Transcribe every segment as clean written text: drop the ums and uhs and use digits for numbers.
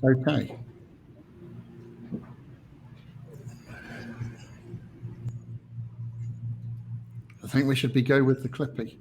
Okay. I think we should be go with the Clippy.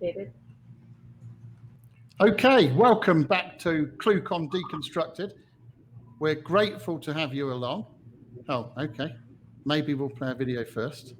David? Okay, welcome back to ClueCon Deconstructed. We're grateful to have you along. Oh, okay. Maybe we'll play a video first.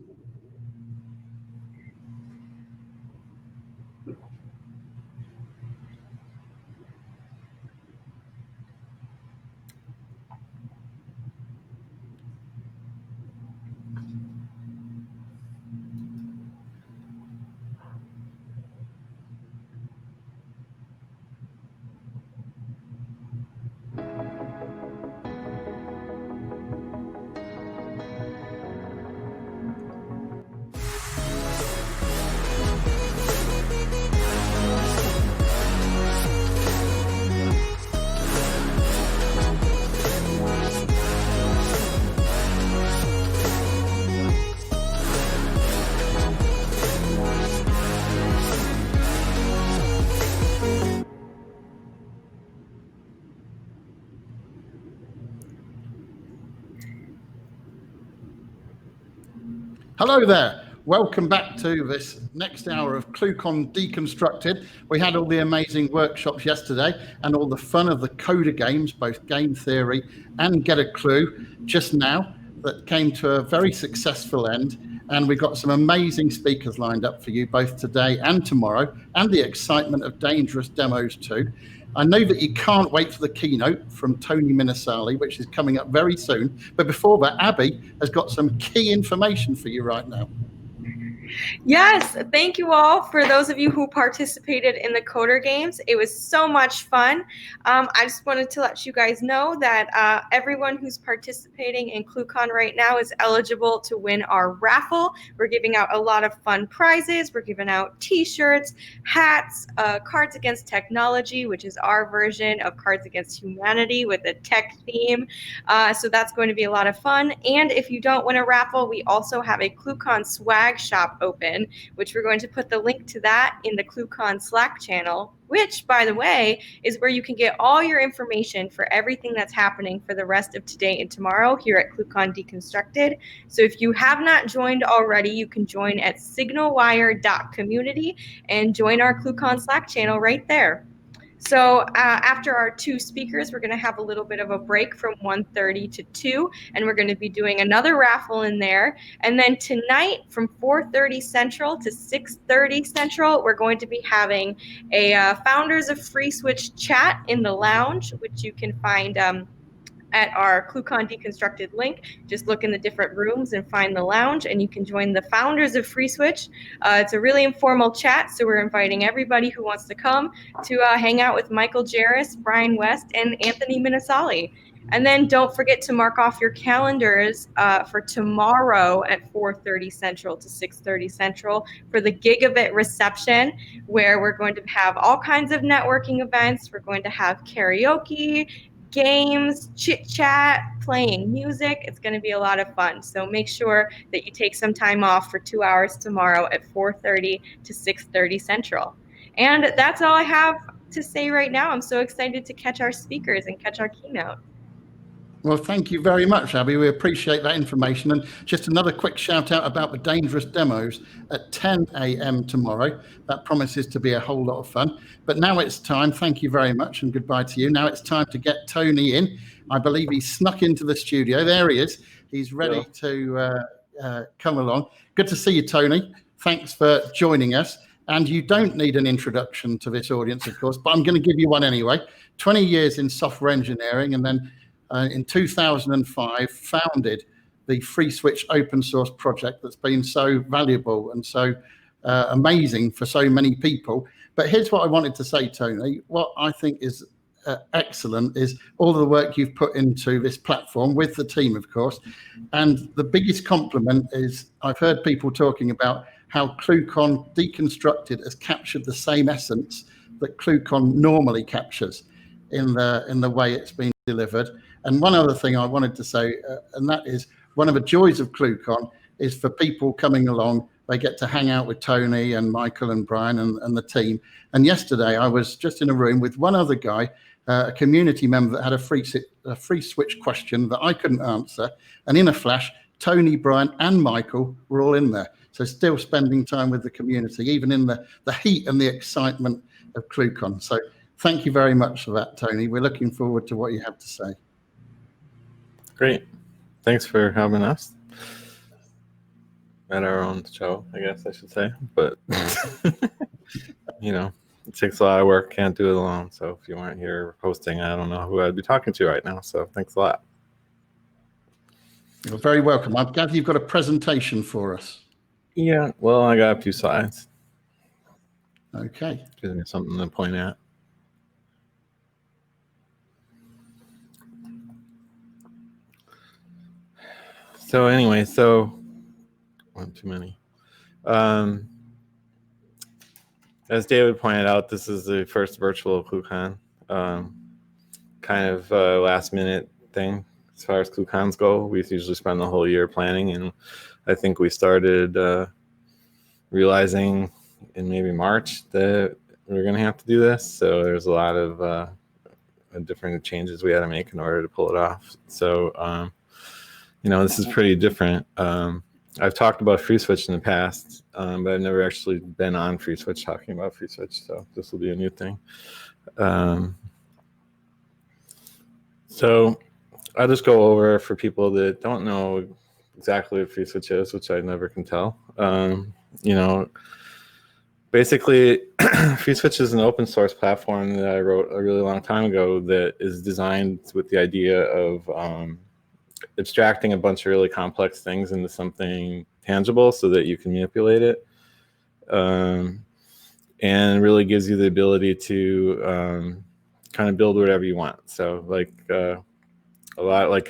Hello there. Welcome back to this next hour of ClueCon Deconstructed. We had all the amazing workshops yesterday and all the fun of the coder games, both game theory and get a clue just now, that came to a very successful end. And we've got some amazing speakers lined up for you both today and tomorrow, and the excitement of dangerous demos too. I know that you can't wait for the keynote from Tony Minessale, which is coming up very soon. But before that, Abby has got some key information for you right now. Yes, thank you all for those of you who participated in the coder games. It was so much fun. I just wanted to let you guys know that everyone who's participating in ClueCon right now is eligible to win our raffle. We're giving out a lot of fun prizes. We're giving out t-shirts, hats, Cards Against Technology, which is our version of Cards Against Humanity with a tech theme. So that's going to be a lot of fun. And if you don't win a raffle, we also have a ClueCon swag shop open, which we're going to put the link to that in the ClueCon Slack channel, which, by the way, is where you can get all your information for everything that's happening for the rest of today and tomorrow here at ClueCon Deconstructed. So if you have not joined already, you can join at signalwire.community and join our ClueCon Slack channel right there. So after our two speakers, we're going to have a little bit of a break from 1:30 to 2, and we're going to be doing another raffle in there. And then tonight from 4:30 Central to 6:30 Central, we're going to be having a Founders of FreeSWITCH chat in the lounge, which you can find at our ClueCon Deconstructed link. Just look in the different rooms and find the lounge, and you can join the Founders of FreeSWITCH. It's a really informal chat, so we're inviting everybody who wants to come to hang out with Michael Jarris, Brian West, and Anthony Minessale. And then don't forget to mark off your calendars for tomorrow at 4:30 Central to 6:30 Central for the Gigabit reception, where we're going to have all kinds of networking events. We're going to have karaoke, games, chit chat, playing music. It's going to be a lot of fun. So make sure that you take some time off for 2 hours tomorrow at 4:30 to 6:30 Central. And that's all I have to say right now. I'm so excited to catch our speakers and catch our keynote. Well, thank you very much, Abby. We appreciate that information. And just another quick shout out about the dangerous demos at 10 a.m. tomorrow. That promises to be a whole lot of fun. But now it's time. Thank you very much and goodbye to you. Now it's time to get Tony in. I believe he snuck into the studio. There he is. He's ready to come along. Good to see you, Tony. thanks for joining us. And you don't need an introduction to this audience, of course, but I'm going to give you one anyway. 20 years in software engineering, and then in 2005 founded the FreeSWITCH open source project that's been so valuable and so amazing for so many people. But here's what I wanted to say, Tony. What I think is excellent is all the work you've put into this platform with the team, of course. And the biggest compliment is I've heard people talking about how cluecon Deconstructed has captured the same essence that cluecon normally captures in the way it's been delivered. And one other thing I wanted to say, and that is one of the joys of cluecon is for people coming along, they get to hang out with Tony and Michael and Brian and the team. And yesterday I was just in a room with one other guy, a community member that had a free switch question that I couldn't answer. And in a flash, Tony, Brian and Michael were all in there. So still spending time with the community, even in the heat and the excitement of cluecon. So thank you very much for that, Tony. We're looking forward to what you have to say. Great. Thanks for having us at our own show, I guess I should say. But, you know, it takes a lot of work. Can't do it alone. So if you weren't here hosting, I don't know who I'd be talking to right now. So thanks a lot. You're very welcome. I gather you've got a presentation for us. Yeah, well, I got a few slides. Okay. Gives me something to point at. So anyway, one too many. As David pointed out, this is the first virtual cluecon, kind of a last minute thing as far as cluecons go. We usually spend the whole year planning, and I think we started realizing in maybe March that we were going to have to do this. So there's a lot of different changes we had to make in order to pull it off. So, you know, this is pretty different. I've talked about FreeSWITCH in the past, but I've never actually been on FreeSWITCH talking about FreeSWITCH. So this will be a new thing. So I'll just go over for people that don't know exactly what FreeSWITCH is, which I never can tell. You know, basically, FreeSWITCH is an open source platform that I wrote a really long time ago that is designed with the idea of abstracting a bunch of really complex things into something tangible so that you can manipulate it, and really gives you the ability to kind of build whatever you want. So like a lot like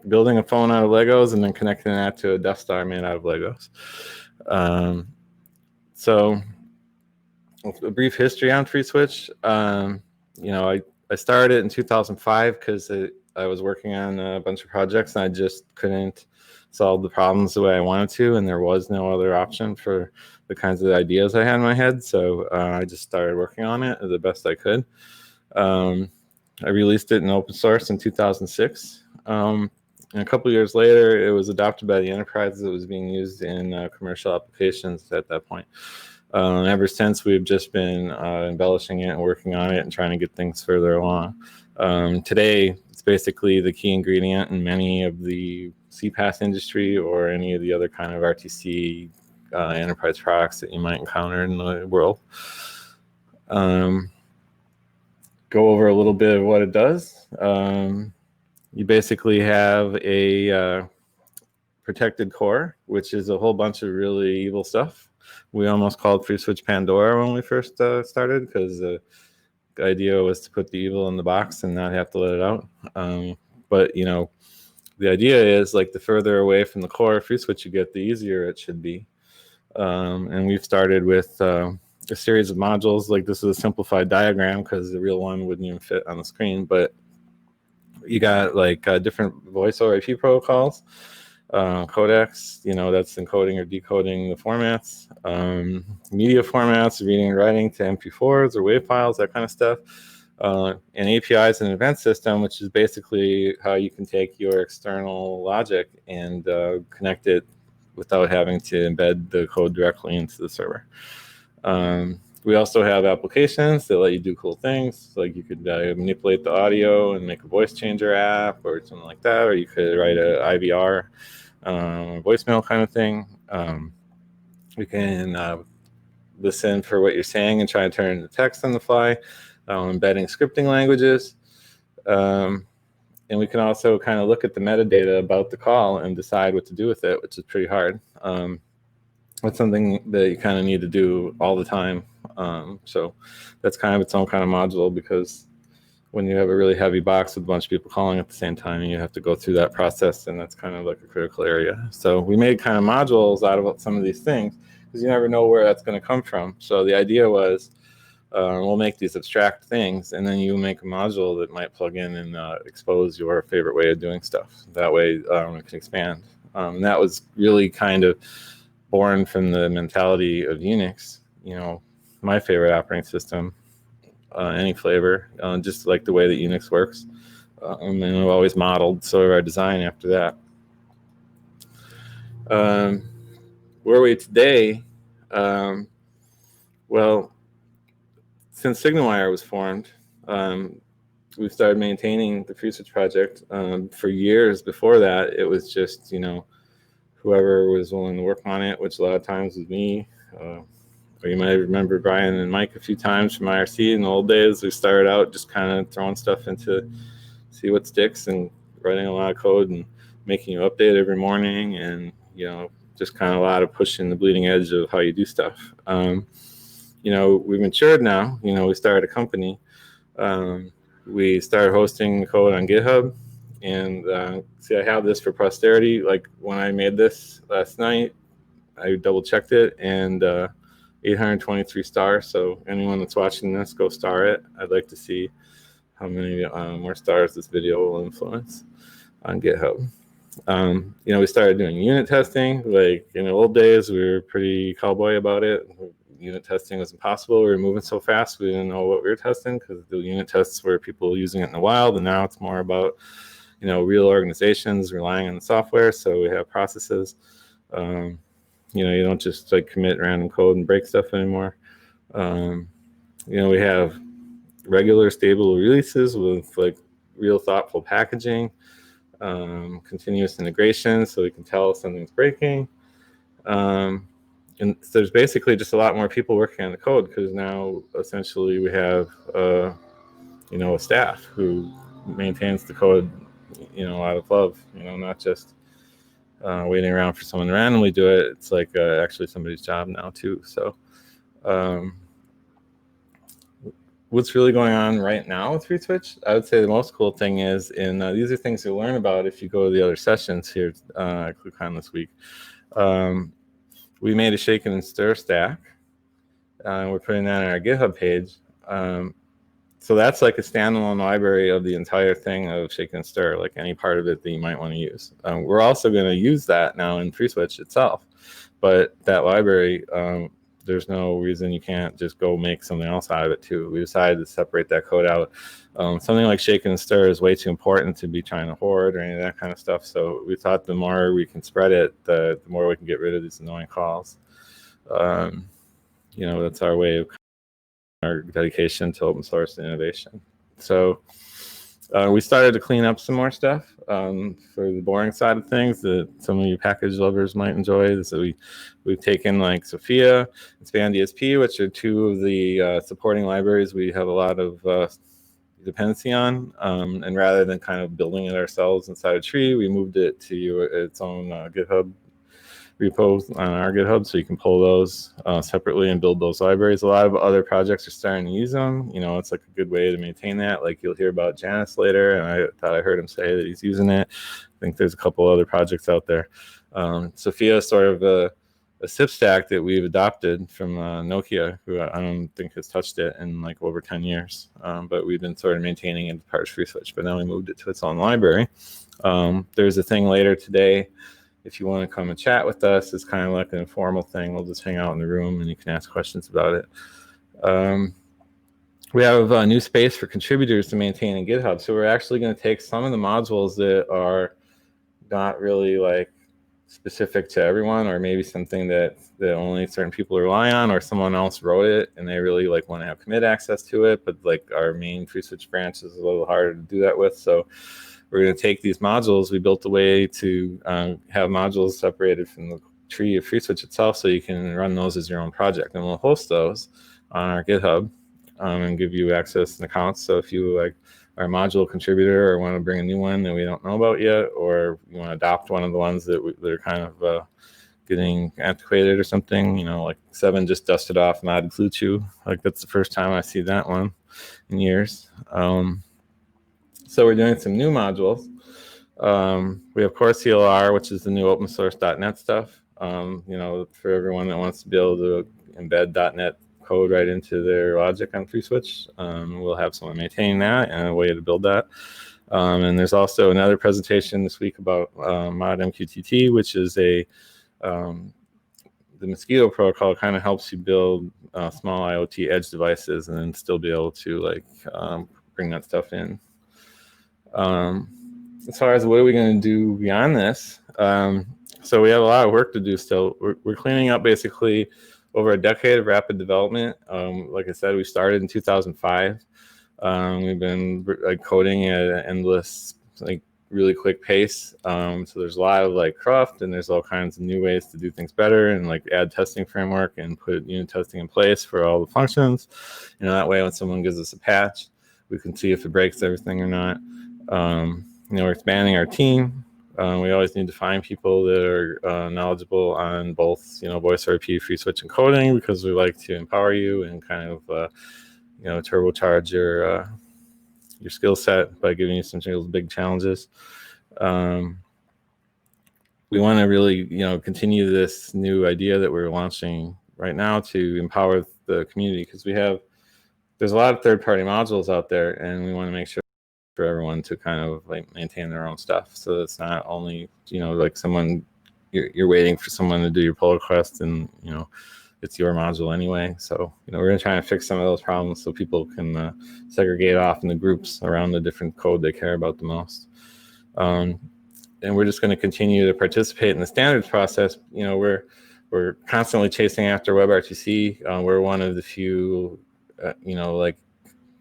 building a phone out of Legos and then connecting that to a Death Star made out of Legos. So a brief history on FreeSWITCH. You know, I started it in 2005 because I was working on a bunch of projects and I just couldn't solve the problems the way I wanted to, and there was no other option for the kinds of ideas I had in my head. So I just started working on it the best I could. I released it in open source in 2006. And a couple of years later, it was adopted by the enterprise. It was being used in commercial applications at that point. Ever since, we've just been embellishing it and working on it and trying to get things further along. Today, it's basically the key ingredient in many of the CPaaS industry or any of the other kind of RTC enterprise products that you might encounter in the world. Go over a little bit of what it does. You basically have a protected core, which is a whole bunch of really evil stuff. We almost called FreeSWITCH Pandora when we first started, because the idea was to put the evil in the box and not have to let it out. But you know, the idea is like the further away from the core of FreeSWITCH you get, the easier it should be. And we've started with a series of modules. Like this is a simplified diagram because the real one wouldn't even fit on the screen, but you got like different voice over IP protocols, codecs, you know, that's encoding or decoding the formats, media formats, reading and writing to MP4s or WAV files, that kind of stuff, and APIs and event system, which is basically how you can take your external logic and connect it without having to embed the code directly into the server. We also have applications that let you do cool things. Like you could manipulate the audio and make a voice changer app or something like that, or you could write a IVR voicemail kind of thing. We can listen for what you're saying and try to turn it into text on the fly, embedding scripting languages. And we can also kind of look at the metadata about the call and decide what to do with it, which is pretty hard. That's something that you kind of need to do all the time. So that's kind of its own kind of module, because when you have a really heavy box with a bunch of people calling at the same time, you have to go through that process, and that's kind of like a critical area. So we made kind of modules out of some of these things, because you never know where that's going to come from. So the idea was, we'll make these abstract things, and then you make a module that might plug in and expose your favorite way of doing stuff. That way it can expand. And that was really kind of born from the mentality of Unix. You know, my favorite operating system, any flavor, just like the way that Unix works. And we've always modeled sort of our design after that. Where are we today? Well, since SignalWire was formed, we've started maintaining the FreeSWITCH project. For years before that, it was just, you know, whoever was willing to work on it, which a lot of times was me. Or you might remember Brian and Mike a few times from IRC in the old days. We started out just kind of throwing stuff into see what sticks and writing a lot of code and making you update every morning, and, you know, just kind of a lot of pushing the bleeding edge of how you do stuff. You know, we've matured now. You know, we started a company. We started hosting code on GitHub, and see, I have this for posterity. Like when I made this last night, I double checked it, and 823 stars. So anyone that's watching this, go star it. I'd like to see how many more stars this video will influence on GitHub. You know, we started doing unit testing. Like in the old days, we were pretty cowboy about it. Unit testing was impossible. We were moving so fast, we didn't know what we were testing, because the unit tests were people using it in the wild, and now it's more about, you know, real organizations relying on the software. So we have processes. You know, you don't just like commit random code and break stuff anymore. You know, we have regular stable releases with like real thoughtful packaging, continuous integration, so we can tell if something's breaking. And so there's basically just a lot more people working on the code, because now essentially we have, you know, a staff who maintains the code, you know, out of love, you know, not just waiting around for someone to randomly do it. It's like actually somebody's job now too. So what's really going on right now with FreeSWITCH? I would say the most cool thing is, and these are things you'll learn about if you go to the other sessions here at cluecon this week. We made a shake and stir stack. We're putting that on our GitHub page. So that's like a standalone library of the entire thing of shake and stir, like any part of it that you might want to use. We're also going to use that now in FreeSWITCH itself. But that library, there's no reason you can't just go make something else out of it too. We decided to separate that code out. Something like shake and stir is way too important to be trying to hoard or any of that kind of stuff. So we thought the more we can spread it, the more we can get rid of these annoying calls. You know, that's our way of our dedication to open source and innovation. So we started to clean up some more stuff for the boring side of things that some of you package lovers might enjoy. So we've taken like Sophia and Span DSP, which are two of the supporting libraries we have a lot of dependency on. And rather than kind of building it ourselves inside a tree, we moved it to its own GitHub repos on our GitHub, so you can pull those separately and build those libraries. A lot of other projects are starting to use them. You know, it's like a good way to maintain that. Like you'll hear about Janice later, and I thought I heard him say that he's using it. I think there's a couple other projects out there. Sophia is sort of a SIP stack that we've adopted from Nokia, who I don't think has touched it in like over 10 years. But we've been sort of maintaining it as part of FreeSWITCH, but now we moved it to its own library. There's a thing later today. If you want to come and chat with us, it's kind of like an informal thing. We'll just hang out in the room and you can ask questions about it. We have a new space for contributors to maintain in GitHub. So we're actually going to take some of the modules that are not really like specific to everyone, or maybe something that only certain people rely on, or someone else wrote it and they really like want to have commit access to it, but like our main FreeSWITCH branch is a little harder to do that with. So we're going to take these modules. We built a way to have modules separated from the tree of FreeSWITCH itself, so you can run those as your own project, and we'll host those on our GitHub and give you access and accounts. So if you like are a module contributor or want to bring a new one that we don't know about yet, or you want to adopt one of the ones that that are kind of getting antiquated or something, you know, like 7 just dusted off modded cluechew. Like that's the first time I see that one in years. So we're doing some new modules. We have Core CLR, which is the new open source .NET stuff. You know, for everyone that wants to be able to embed .NET code right into their logic on FreeSWITCH, we'll have someone maintaining that and a way to build that. And there's also another presentation this week about Mod MQTT, which is the Mosquito protocol. Kind of helps you build small IoT edge devices and then still be able to like bring that stuff in. As far as what are we going to do beyond this, so we have a lot of work to do still. We're cleaning up basically over a decade of rapid development. Like I said, we started in 2005. We've been like coding at an endless, like really quick pace. So there's a lot of like cruft, and there's all kinds of new ways to do things better, and like add testing framework and put unit testing in place for all the functions. You know, that way when someone gives us a patch, we can see if it breaks everything or not. You know, we're expanding our team. We always need to find people that are knowledgeable on both, you know, voice RP, FreeSWITCH, and coding, because we like to empower you and kind of, you know, turbocharge your skill set by giving you some big challenges. We want to really, you know, continue this new idea that we're launching right now to empower the community, because there's a lot of third-party modules out there, and we want to make sure for everyone to kind of like maintain their own stuff. So it's not only, you know, like you're waiting for someone to do your pull request, and, you know, it's your module anyway. So, you know, we're going to try and fix some of those problems so people can segregate off in the groups around the different code they care about the most. And we're just going to continue to participate in the standards process. You know, we're constantly chasing after WebRTC. We're one of the few, you know, like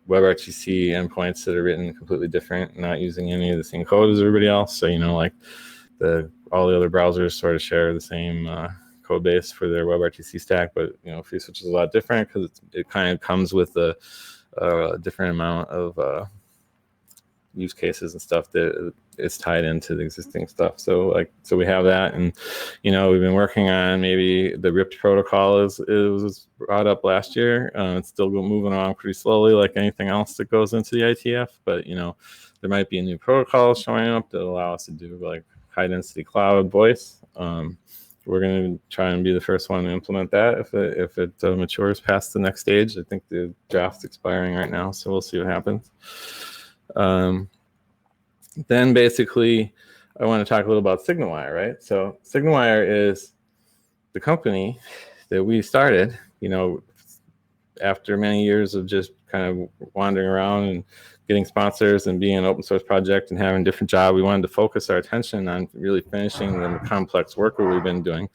WebRTC endpoints that are written completely different, not using any of the same code as everybody else. So, you know, like all the other browsers sort of share the same code base for their WebRTC stack, but, you know, FreeSWITCH is a lot different because it kind of comes with a different amount of use cases and stuff that is tied into the existing stuff. So we have that, and, you know, we've been working on maybe the RIPT protocol was brought up last year. It's still moving along pretty slowly, like anything else that goes into the ITF. But, you know, there might be a new protocol showing up that allow us to do like high density cloud voice. We're going to try and be the first one to implement that if it matures past the next stage. I think the draft's expiring right now, so we'll see what happens. Then basically, I want to talk a little about SignalWire, right? So SignalWire is the company that we started, you know, after many years of just kind of wandering around and getting sponsors and being an open source project and having a different job. We wanted to focus our attention on really finishing the complex work that we've been doing.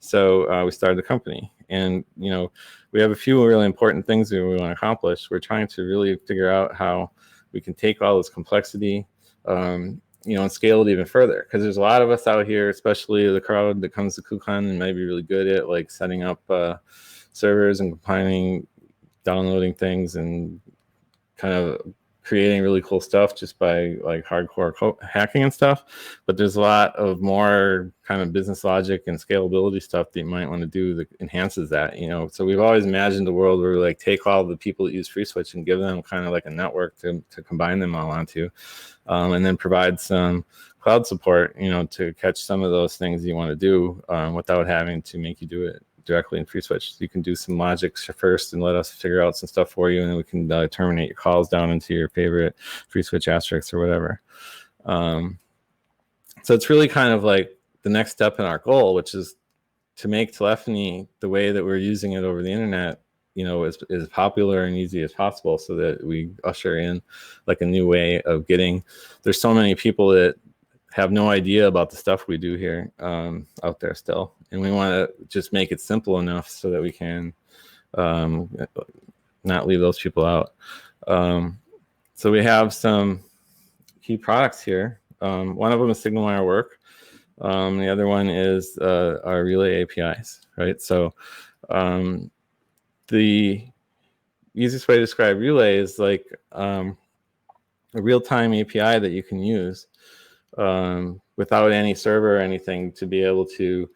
So we started the company, and, you know, we have a few really important things that we want to accomplish. We're trying to really figure out how we can take all this complexity, you know, and scale it even further, because there's a lot of us out here, especially the crowd that comes to KubeCon, and might be really good at like setting up servers and compiling, downloading things, and kind of creating really cool stuff just by like hardcore hacking and stuff. But there's a lot of more kind of business logic and scalability stuff that you might want to do that enhances that, you know. So we've always imagined a world where we like take all the people that use FreeSWITCH and give them kind of like a network to combine them all onto, and then provide some cloud support, you know, to catch some of those things you want to do without having to make you do it directly in FreeSWITCH. You can do some logic first and let us figure out some stuff for you, and then we can terminate your calls down into your favorite FreeSWITCH asterisks or whatever. So it's really kind of like the next step in our goal, which is to make telephony the way that we're using it over the internet, you know, as popular and easy as possible, so that we usher in like a new way of getting. There's so many people that have no idea about the stuff we do here out there still, and we want to just make it simple enough so that we can not leave those people out. So we have some key products here. One of them is SignalWire Work. The other one is our relay APIs, right? So the easiest way to describe relay is like a real-time API that you can use without any server or anything to be able to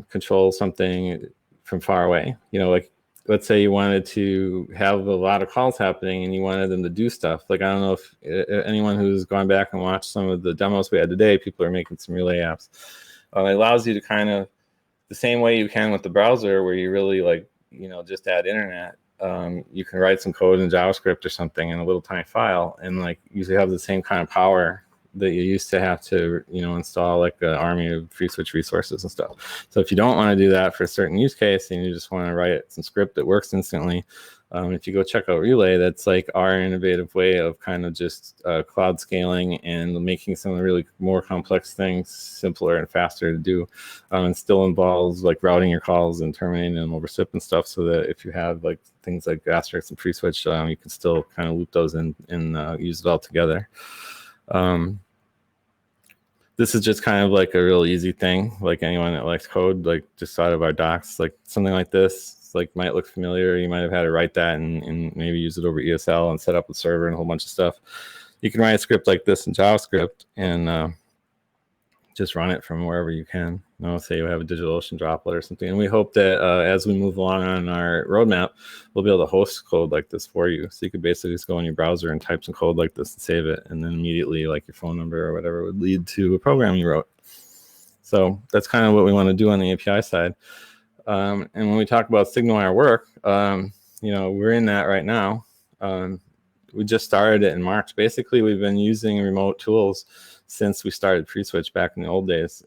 control something from far away. You know, like let's say you wanted to have a lot of calls happening and you wanted them to do stuff. Like, I don't know if anyone who's gone back and watched some of the demos we had today, people are making some relay apps. It allows you to kind of, the same way you can with the browser, where you really like, you know, just add internet. You can write some code in JavaScript or something in a little tiny file and like usually have the same kind of power that you used to have to, you know, install like an army of FreeSWITCH resources and stuff. So if you don't want to do that for a certain use case and you just want to write some script that works instantly, if you go check out Relay, that's like our innovative way of kind of just cloud scaling and making some of the really more complex things simpler and faster to do. And still involves like routing your calls and terminating them over SIP and stuff, so that if you have like things like Asterisk and FreeSWITCH, you can still kind of loop those in and use it all together. This is just kind of like a real easy thing. Like anyone that likes code, like just out of our docs, like something like this, like might look familiar. You might have had to write that and maybe use it over ESL and set up a server and a whole bunch of stuff. You can write a script like this in JavaScript and just run it from wherever you can. You know, say you have a DigitalOcean droplet or something. And we hope that as we move along on our roadmap, we'll be able to host code like this for you. So you could basically just go in your browser and type some code like this and save it. And then immediately like your phone number or whatever would lead to a program you wrote. So that's kind of what we want to do on the API side. And when we talk about SignalWire work, you know, we're in that right now. We just started it in March. Basically, we've been using remote tools since we started FreeSWITCH back in the old days.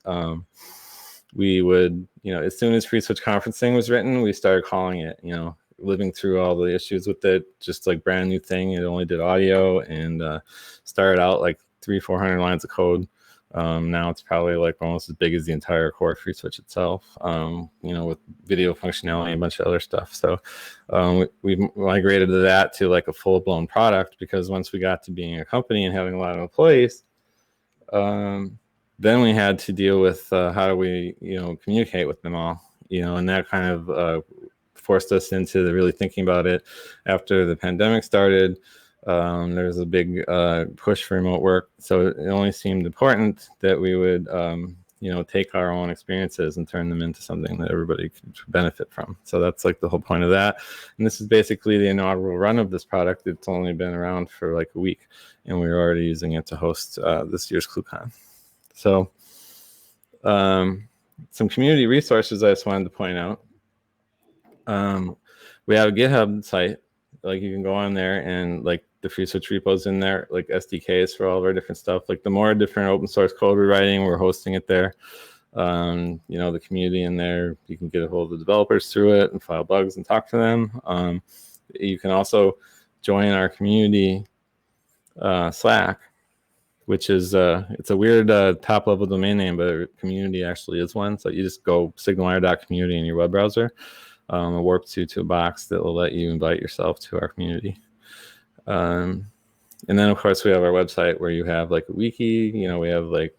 We would, you know, as soon as FreeSWITCH conferencing was written, we started calling it, you know, living through all the issues with it, just like brand new thing. It only did audio and started out like 300-400 lines of code. Now it's probably like almost as big as the entire core FreeSWITCH itself, you know, with video functionality and a bunch of other stuff. So we migrated to that to like a full-blown product, because once we got to being a company and having a lot of employees, then we had to deal with how do we, you know, communicate with them all, you know, and that kind of forced us into really thinking about it after the pandemic started. There was a big push for remote work, so it only seemed important that we would, you know, take our own experiences and turn them into something that everybody could benefit from. So that's like the whole point of that. And this is basically the inaugural run of this product. It's only been around for like a week, and we're already using it to host this year's cluecon. So some community resources I just wanted to point out. We have a GitHub site. Like you can go on there and like the FreeSWITCH repos in there, like SDKs for all of our different stuff. Like the more different open source code we're writing, we're hosting it there. You know, the community in there, you can get a hold of the developers through it and file bugs and talk to them. You can also join our community Slack, which is it's a weird top level domain name, but community actually is one. So you just go signalwire.community in your web browser, warp to a box that will let you invite yourself to our community. And then of course we have our website where you have like a wiki, you know, we have like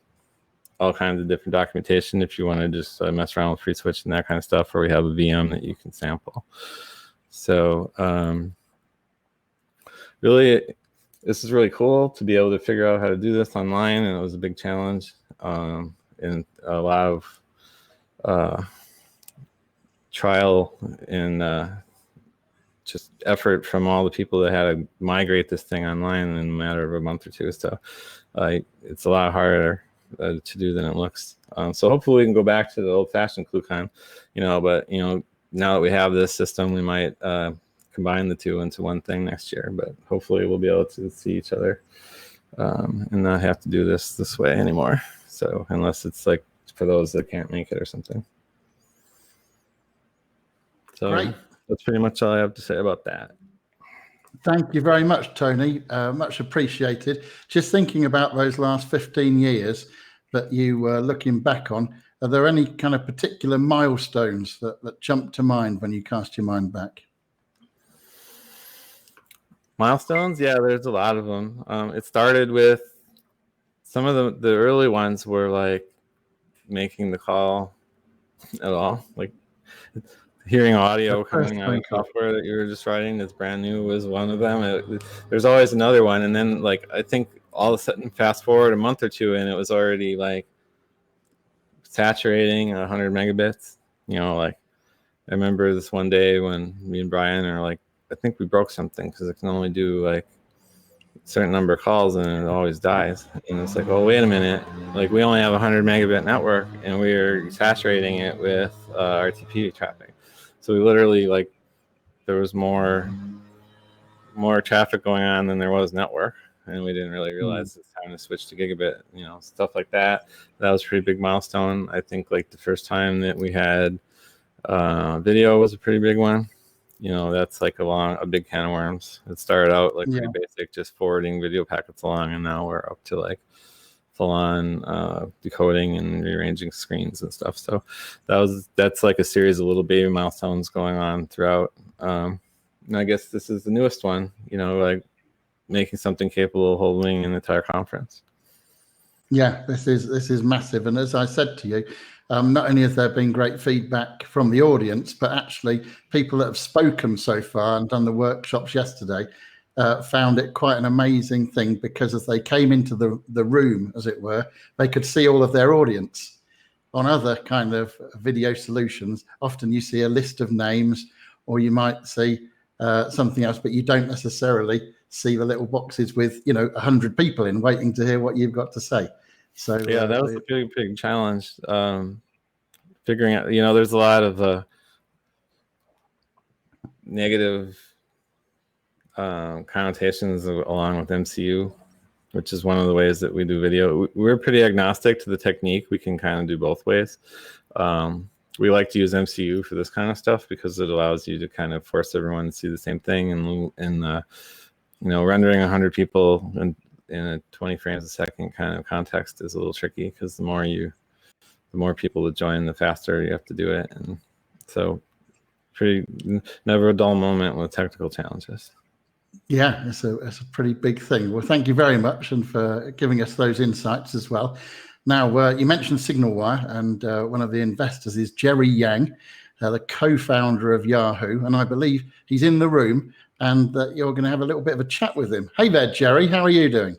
all kinds of different documentation if you want to just mess around with FreeSWITCH and that kind of stuff, or we have a VM that you can sample. So really, this is really cool to be able to figure out how to do this online, and it was a big challenge and a lot of trial and just effort from all the people that had to migrate this thing online in a matter of a month or two. So it's a lot harder to do than it looks. So hopefully we can go back to the old-fashioned cluecon, you know, but, you know, now that we have this system, we might combine the two into one thing next year, but hopefully we'll be able to see each other and not have to do this way anymore. So unless it's like for those that can't make it or something. So Great. That's pretty much all I have to say about that. Thank you very much, Tony. Much appreciated. Just thinking about those last 15 years that you were looking back on, are there any kind of particular milestones that jump to mind when you cast your mind back? Milestones? Yeah, there's a lot of them. It started with some of the early ones were like making the call at all. Like hearing audio coming out of software that you were just writing that's brand new was one of them. There's always another one. And then like, I think all of a sudden fast forward a month or two and it was already like saturating 100 megabits, you know, like I remember this one day when me and Brian are like, I think we broke something because it can only do like a certain number of calls and it always dies. And it's like, oh, wait a minute. Like we only have a 100 megabit network and we're saturating it with RTP traffic. So we literally like, there was more traffic going on than there was network. And we didn't really realize it's time to switch to gigabit, you know, stuff like that. That was a pretty big milestone. I think like the first time that we had video was a pretty big one. You know, that's like a big can of worms. It started out like pretty basic, just forwarding video packets along, and now we're up to like full on decoding and rearranging screens and stuff. So that's like a series of little baby milestones going on throughout. And I guess this is the newest one, you know, like making something capable of holding an entire conference. Yeah, this is massive. And as I said to you, not only has there been great feedback from the audience, but actually people that have spoken so far and done the workshops yesterday found it quite an amazing thing, because as they came into the room, as it were, they could see all of their audience. On other kind of video solutions, often you see a list of names, or you might see something else, but you don't necessarily see the little boxes with, you know, 100 people in waiting to hear what you've got to say. So yeah, that was a big challenge. Figuring out, you know, there's a lot of negative connotations along with MCU, which is one of the ways that we do video. We're pretty agnostic to the technique. We can kind of do both ways. We like to use MCU for this kind of stuff because it allows you to kind of force everyone to see the same thing. And you know, rendering 100 people in a 20 frames a second kind of context is a little tricky, because the more people that join, the faster you have to do it. And so never a dull moment with technical challenges. Yeah, it's a pretty big thing. Well, thank you very much, and for giving us those insights as well. Now, you mentioned SignalWire, and one of the investors is Jerry Yang, the co-founder of Yahoo, and I believe he's in the room, and you're going to have a little bit of a chat with him. Hey there, Jerry. How are you doing?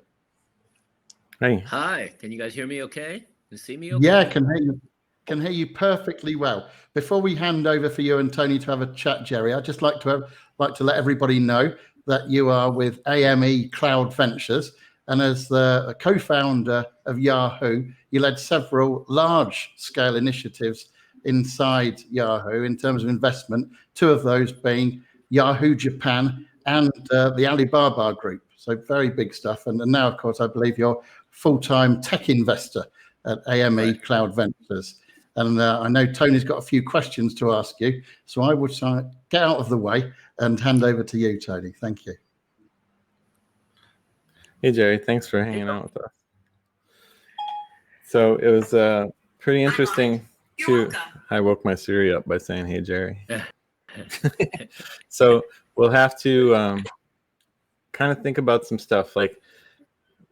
Hey. Hi. Can you guys hear me okay? Can you see me okay? Yeah, can hear you perfectly well. Before we hand over for you and Tony to have a chat, Jerry, I'd just like to let everybody know that you are with AME Cloud Ventures, and as the co-founder of Yahoo, you led several large-scale initiatives inside Yahoo in terms of investment, two of those being Yahoo Japan and the Alibaba Group. So very big stuff. And now, of course, I believe you're full-time tech investor at AME Cloud Ventures. And I know Tony's got a few questions to ask you, so I would get out of the way and hand over to you, Tony. Thank you. Hey, Jerry. Thanks for hanging out with us. So it was pretty interesting I woke my Siri up by saying, hey, Jerry. So we'll have to kind of think about some stuff. Like,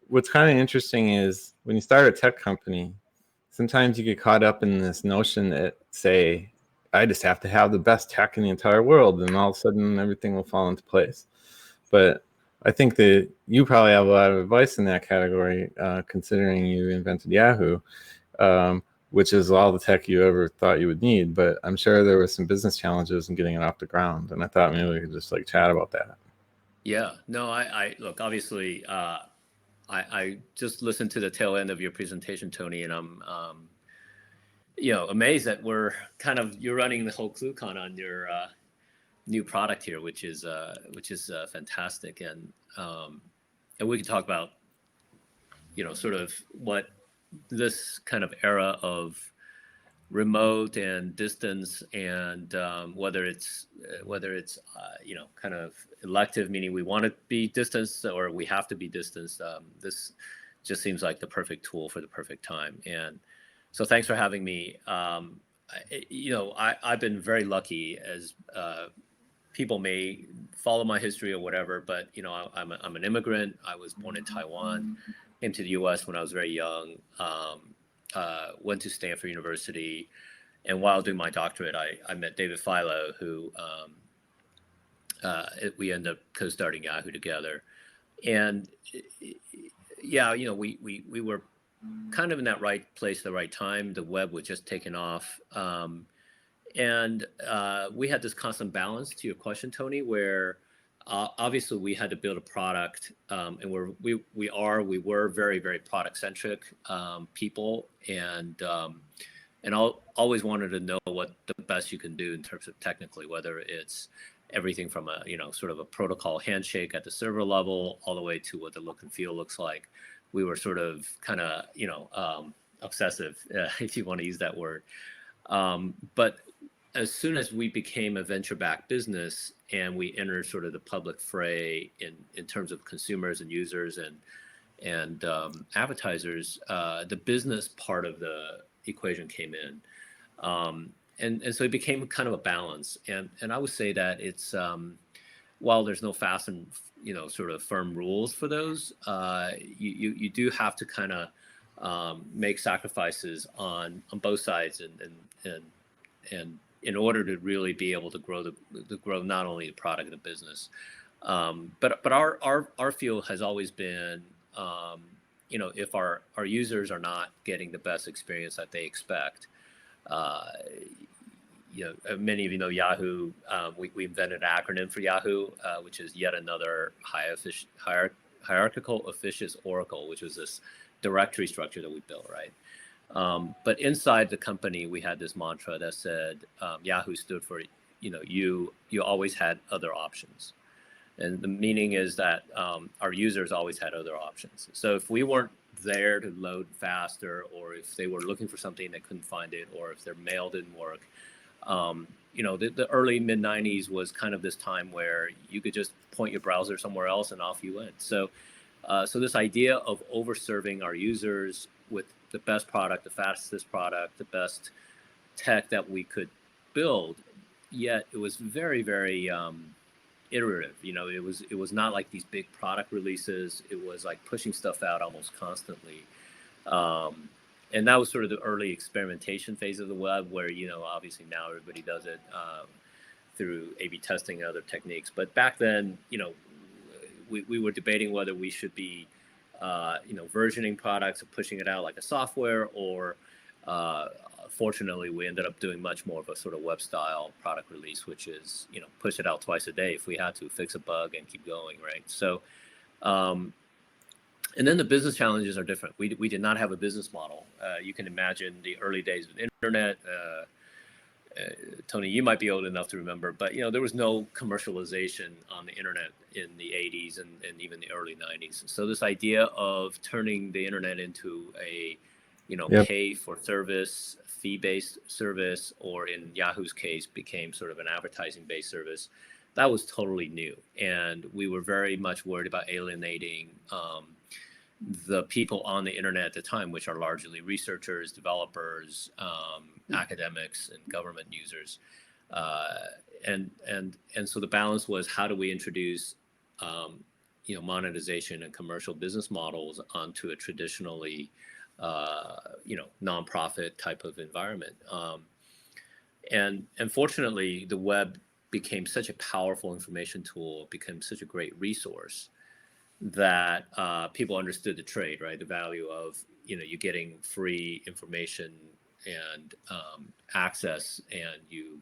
what's kind of interesting is when you start a tech company, sometimes you get caught up in this notion that, say, I just have to have the best tech in the entire world, and all of a sudden everything will fall into place. But I think that you probably have a lot of advice in that category, considering you invented Yahoo, which is all the tech you ever thought you would need. But I'm sure there were some business challenges in getting it off the ground, and I thought maybe we could just like chat about that. Yeah. No, I look, obviously, I just listened to the tail end of your presentation, Tony, and I'm amazed that you're running the whole cluecon on your new product here, which is fantastic. And we can talk about sort of what this kind of era of remote and distance, and whether it's kind of elective, meaning we want to be distanced or we have to be distanced. This just seems like the perfect tool for the perfect time. And so thanks for having me. I've been very lucky, as people may follow my history or whatever, but I'm an immigrant. I was born in Taiwan, came to the U.S. when I was very young. went to Stanford University, and while doing my doctorate, I met David Philo, who we ended up co-starting Yahoo together. And yeah, you know, we were kind of in that right place at the right time. The web was just taking off. And we had this constant balance, to your question, Tony, where obviously we had to build a product, and we were very, very product centric people, and always wanted to know what the best you can do in terms of technically, whether it's everything from a, you know, sort of a protocol handshake at the server level all the way to what the look and feel looks like. We were sort of kind of, you know, obsessive, if you want to use that word. But as soon as we became a venture-backed business and we entered sort of the public fray in terms of consumers and users and advertisers, the business part of the equation came in. And so it became kind of a balance. And I would say that it's, while there's no fast and, you know, sort of firm rules for those, you do have to kind of make sacrifices on both sides and in order to really be able to grow not only the product and the business, but our field has always been, you know, if our users are not getting the best experience that they expect, you know, many of you know Yahoo. We invented an acronym for Yahoo, which is yet another hierarchical officious oracle, which was this directory structure that we built, right? But inside the company, we had this mantra that said Yahoo stood for, you know, you always had other options. And the meaning is that our users always had other options. So if we weren't there to load faster, or if they were looking for something they couldn't find it, or if their mail didn't work, you know, the early mid 90s was kind of this time where you could just point your browser somewhere else and off you went. So this idea of overserving our users with the best product, the fastest product, the best tech that we could build, yet it was very, very iterative. You know, it was not like these big product releases. It was like pushing stuff out almost constantly. And that was sort of the early experimentation phase of the web, where, you know, obviously now everybody does it through A/B testing and other techniques. But back then, you know, we were debating whether we should be, you know, versioning products or pushing it out like a software, or fortunately, we ended up doing much more of a sort of web style product release, which is, you know, push it out twice a day if we had to, fix a bug and keep going, right? So, and then the business challenges are different. We did not have a business model. You can imagine the early days of the internet. Tony, you might be old enough to remember, but, you know, there was no commercialization on the internet in the 80s and even the early 90s. So this idea of turning the internet into a, you know, pay for service, fee-based service, or in Yahoo's case, became sort of an advertising-based service, that was totally new. And we were very much worried about alienating the people on the internet at the time, which are largely researchers, developers, academics, and government users. And so the balance was, how do we introduce, you know, monetization and commercial business models onto a traditionally, you know, nonprofit type of environment. And fortunately, the web became such a powerful information tool, became such a great resource that people understood the trade, right? The value of, you know, you getting free information and access, and you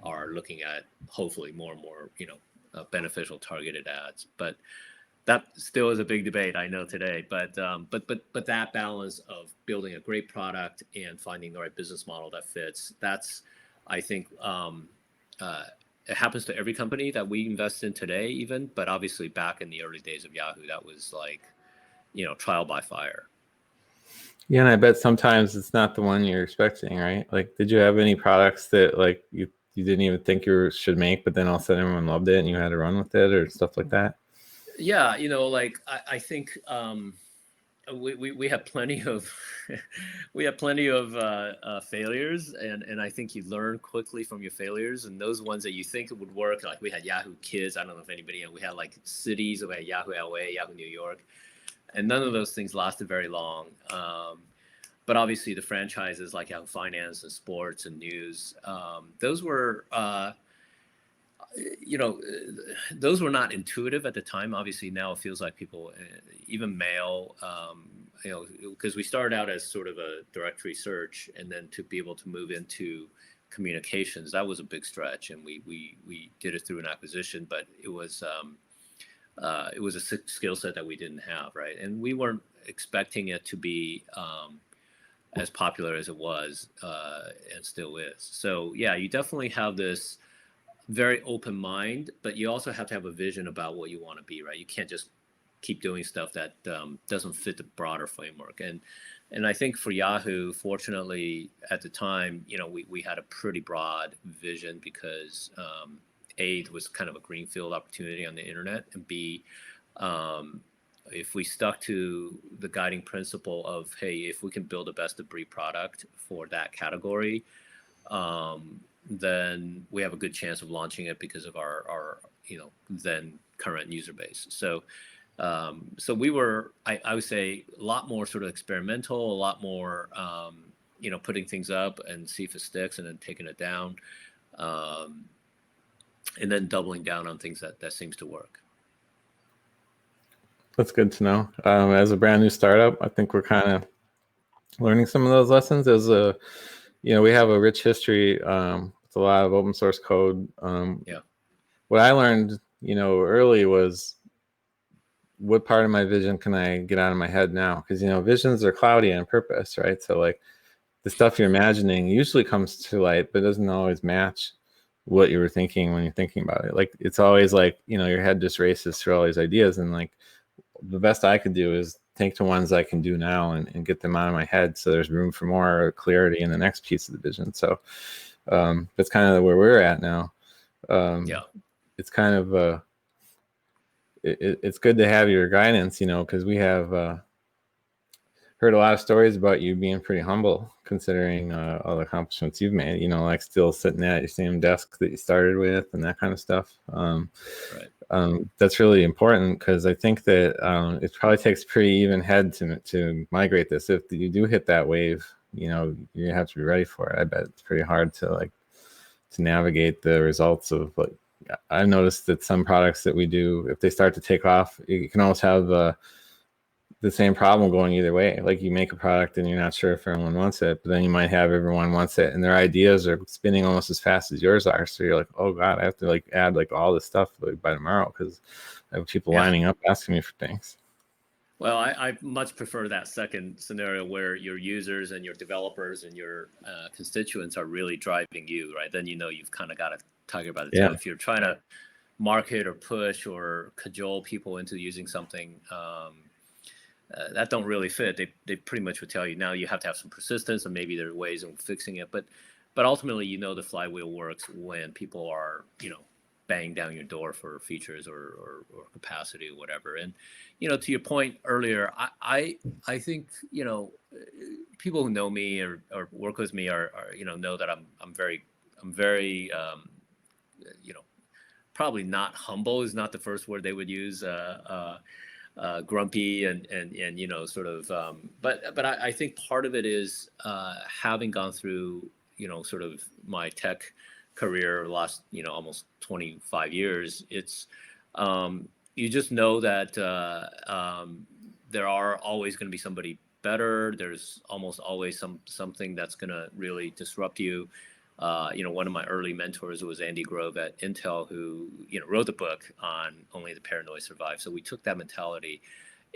are looking at hopefully more and more, you know, beneficial targeted ads. But that still is a big debate, I know, today. But that balance of building a great product and finding the right business model that fits, that's, I think, it happens to every company that we invest in today, even. But obviously, back in the early days of Yahoo, that was like, you know, trial by fire. Yeah, and I bet sometimes it's not the one you're expecting, right? Like, did you have any products that like you didn't even think you should make, but then all of a sudden everyone loved it and you had to run with it, or stuff like that? Yeah, you know, like I think we have plenty of failures, and I think you learn quickly from your failures, and those ones that you think it would work, like we had Yahoo Kids. I don't know if anybody, we had like cities, we had Yahoo LA, Yahoo New York, and none of those things lasted very long. but obviously the franchises like Yahoo Finance and sports and news, those were, those were not intuitive at the time. Obviously now it feels like people, even mail, because we started out as sort of a directory search, and then to be able to move into communications, that was a big stretch, and we did it through an acquisition, but it was a skill set that we didn't have, right? And we weren't expecting it to be as popular as it was, and still is. So yeah, you definitely have this very open mind, but you also have to have a vision about what you want to be, right? You can't just keep doing stuff that doesn't fit the broader framework. And I think for Yahoo, fortunately at the time, we had a pretty broad vision because A, it was kind of a greenfield opportunity on the internet, and B, if we stuck to the guiding principle of, hey, if we can build a best of breed product for that category, then we have a good chance of launching it because of our then current user base. So we were, I would say, a lot more sort of experimental, a lot more putting things up and see if it sticks, and then taking it down, and then doubling down on things that seems to work. That's good to know. As a brand new startup, I think we're kind of learning some of those lessons. As we have a rich history with a lot of open source code. What I learned, early was, what part of my vision can I get out of my head now? Because visions are cloudy on purpose, right? So like the stuff you're imagining usually comes to light, but doesn't always match what you were thinking when you're thinking about it. Like it's always like your head just races through all these ideas, and like the best I could do is take the ones I can do now and get them out of my head, so there's room for more clarity in the next piece of the vision. So that's kind of where we're at now. It's kind of it's good to have your guidance, because we have heard a lot of stories about you being pretty humble, considering all the accomplishments you've made, like still sitting at your same desk that you started with and that kind of stuff. That's really important, because I think that it probably takes a pretty even head to migrate this. If you do hit that wave, you have to be ready for it. I bet it's pretty hard to navigate the results of, like, I've noticed that some products that we do, if they start to take off, you can almost have the same problem going either way. Like you make a product and you're not sure if everyone wants it, but then you might have everyone wants it and their ideas are spinning almost as fast as yours are. So you're like, oh God, I have to add all this stuff by tomorrow, because I have people lining up asking me for things. Well, I much prefer that second scenario where your users and your developers and your constituents are really driving you, right? Then you've kind of got a tiger by the tail. If you're trying to market or push or cajole people into using something that don't really fit, they pretty much would tell you, now you have to have some persistence, and maybe there are ways of fixing it. But ultimately, the flywheel works when people are bang down your door for features or capacity or whatever. And to your point earlier, I think people who know me or work with me are know that I'm very probably not humble is not the first word they would use. Grumpy and sort of. But I think part of it is having gone through sort of my tech career the last almost 25 years. It's you just know that there are always going to be somebody better. There's almost always something that's going to really disrupt you. One of my early mentors was Andy Grove at Intel, who wrote the book on Only the Paranoid Survive. So we took that mentality,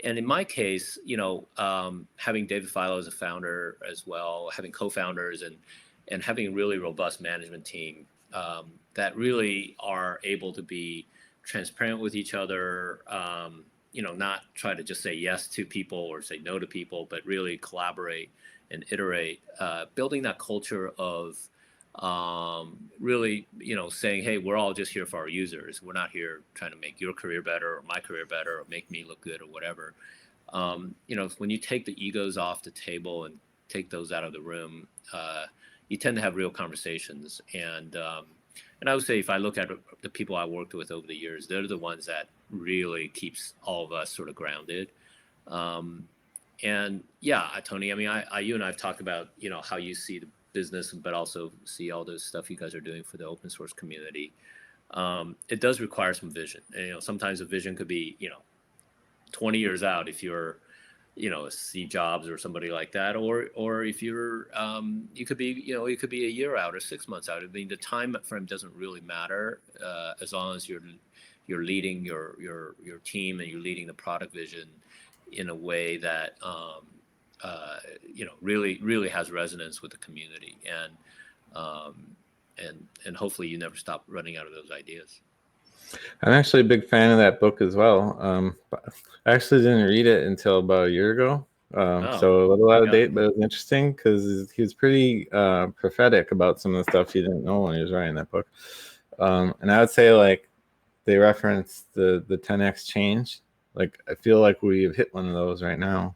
and in my case, having David Filo as a founder as well, having co-founders and having a really robust management team that really are able to be transparent with each other, not try to just say yes to people or say no to people, but really collaborate and iterate, building that culture of really, saying, hey, we're all just here for our users. We're not here trying to make your career better or my career better or make me look good or whatever. When you take the egos off the table and take those out of the room, you tend to have real conversations. And I would say, if I look at the people I worked with over the years, they're the ones that really keeps all of us sort of grounded. And yeah, Tony, I mean, you and I have talked about, how you see the business, but also see all this stuff you guys are doing for the open source community. It does require some vision. And, sometimes a vision could be, 20 years out if you're, a Steve Jobs or somebody like that, or if you're, you could be, it could be a year out or 6 months out. I mean, the time frame doesn't really matter, as long as you're leading your team and you're leading the product vision in a way that really has resonance with the community, and hopefully you never stop running out of those ideas. I'm actually a big fan of that book as well. But I actually didn't read it until about a year ago, so a little out of date, but it was interesting because he was pretty prophetic about some of the stuff he didn't know when he was writing that book. And I would say, like, they reference the 10x change. Like, I feel like we've hit one of those right now,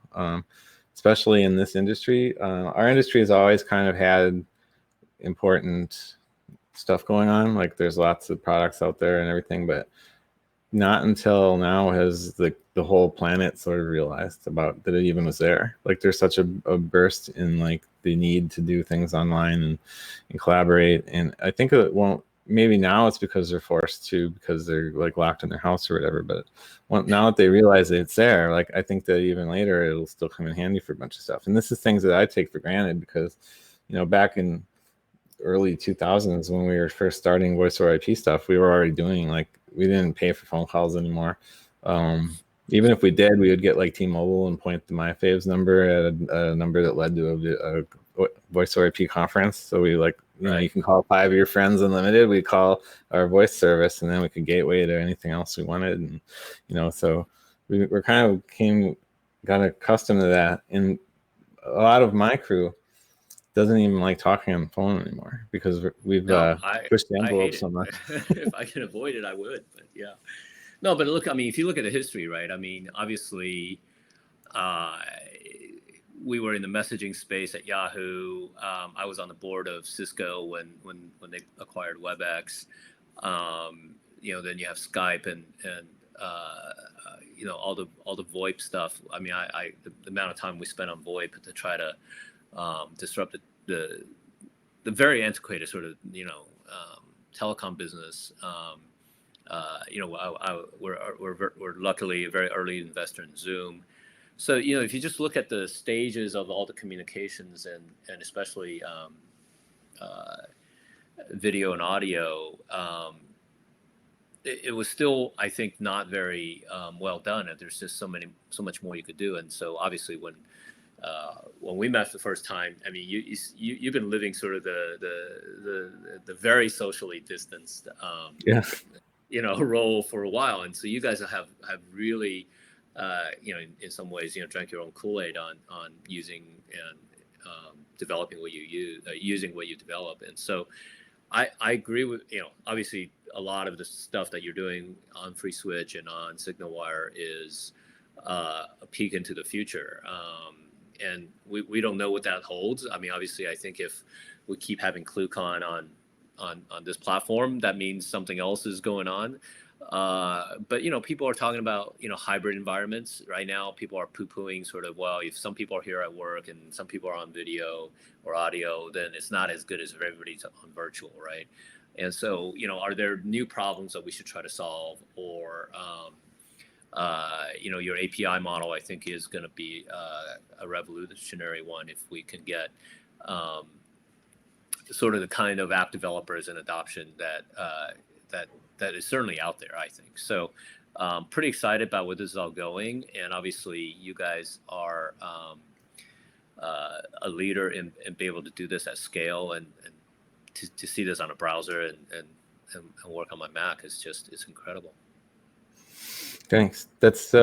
especially in this industry. Our industry has always kind of had important stuff going on. Like, there's lots of products out there and everything, but not until now has the whole planet sort of realized about that it even was there. Like, there's such a burst in, like, the need to do things online and collaborate. And I think it won't. Maybe now it's because they're forced to, because they're, like, locked in their house or whatever. But now that they realize that it's there, like, I think that even later it'll still come in handy for a bunch of stuff. And this is things that I take for granted because, back in early 2000s when we were first starting voice over IP stuff, we were already doing, like, we didn't pay for phone calls anymore. Even if we did, we would get, like, T-Mobile and point to my faves number at a number that led to a voice over IP conference. So we, like, you can call 5 of your friends unlimited. We call our voice service, and then we could gateway to anything else we wanted. And, so we're kind of got accustomed to that. And a lot of my crew doesn't even like talking on the phone anymore because we've pushed the envelope so much. If I can avoid it, I would. But yeah, no. But look, I mean, if you look at the history, right? I mean, obviously, we were in the messaging space at Yahoo. I was on the board of Cisco when they acquired WebEx. Then you have Skype and all the VoIP stuff. I mean, the amount of time we spent on VoIP to try to disrupt the very antiquated sort of telecom business. We're luckily a very early investor in Zoom. So if you just look at the stages of all the communications and especially video and audio, it was still, I think, not very well done. And there's just so much more you could do. And so obviously when we met the first time, I mean, you've been living sort of the very socially distanced, role for a while, and so you guys have really, in some ways, drank your own Kool-Aid on using and developing what you use, using what you develop, and so I agree with obviously a lot of the stuff that you're doing on FreeSWITCH and on SignalWire is a peek into the future. And we don't know what that holds. I mean, obviously, I think if we keep having ClueCon on this platform, that means something else is going on. But people are talking about hybrid environments right now. People are poo-pooing sort of, well, if some people are here at work and some people are on video or audio, then it's not as good as if everybody's on virtual, right? And so are there new problems that we should try to solve, or your API model, I think, is going to be a revolutionary one if we can get sort of the kind of app developers and adoption that is certainly out there, I think. So pretty excited about where this is all going. And obviously you guys are a leader in being able to do this at scale, and to see this on a browser and work on my Mac it's incredible. Thanks. That's